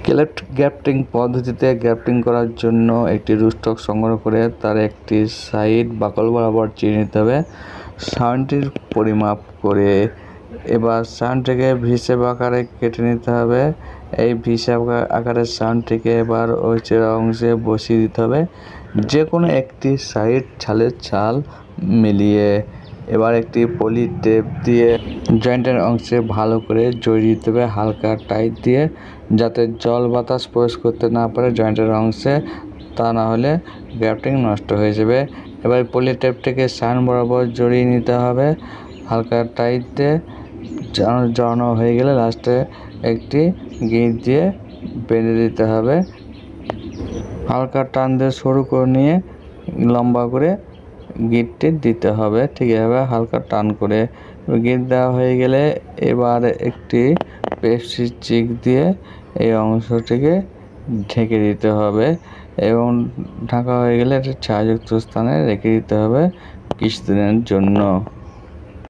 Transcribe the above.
Grafting পদ্ধতিতে grafting করার জন্য একটি রুটস্টক সংগ্রহ করে তার একটি সাইড বাকল বরাবর চিরে নিতে হবে। সাউন্ডটির পরিমাপ করে এবার সাউন্ডটিকে ভিসেপ আকারে কেটে নিতে হবে। এই ভিসেপ আকারের সাউন্ডটিকে এবার ওই চেরা অংশে বসিয়ে দিতে হবে, যে কোনো একটি সাইড ছালের ছাল মিলিয়ে। এবার একটি পলি টেপ দিয়ে জয়েন্টের অংশে ভালো করে জড়িয়ে দিতে হবে, হালকা টাইট দিয়ে, যাতে জল বাতাস প্রবেশ করতে না পারে জয়েন্টের অংশে, তা না হলে গ্রাফটিং নষ্ট হয়ে যাবে। এবার পলি টেপটিকে সাউন্ড বরাবর জড়িয়ে নিতে হবে হালকা টাইট দিয়ে। জড়ানো হয়ে গেলে লাস্টে একটি গিঁট দিয়ে বেঁধে দিতে হবে। হালকা টান দিয়ে সরু করে নিয়ে লম্বা করে গিঁটটি দিতে হবে। ঠিক এভাবে হালকা টান করে গিঁট দেওয়া হয়ে গেলে এবার একটি পেপসি চিক দিয়ে এই অংশটিকে ঢেকে দিতে হবে এবং ঢাকা হয়ে গেলে একটি ছায়াযুক্ত স্থানে রেখে দিতে হবে কিছুদিনের জন্য।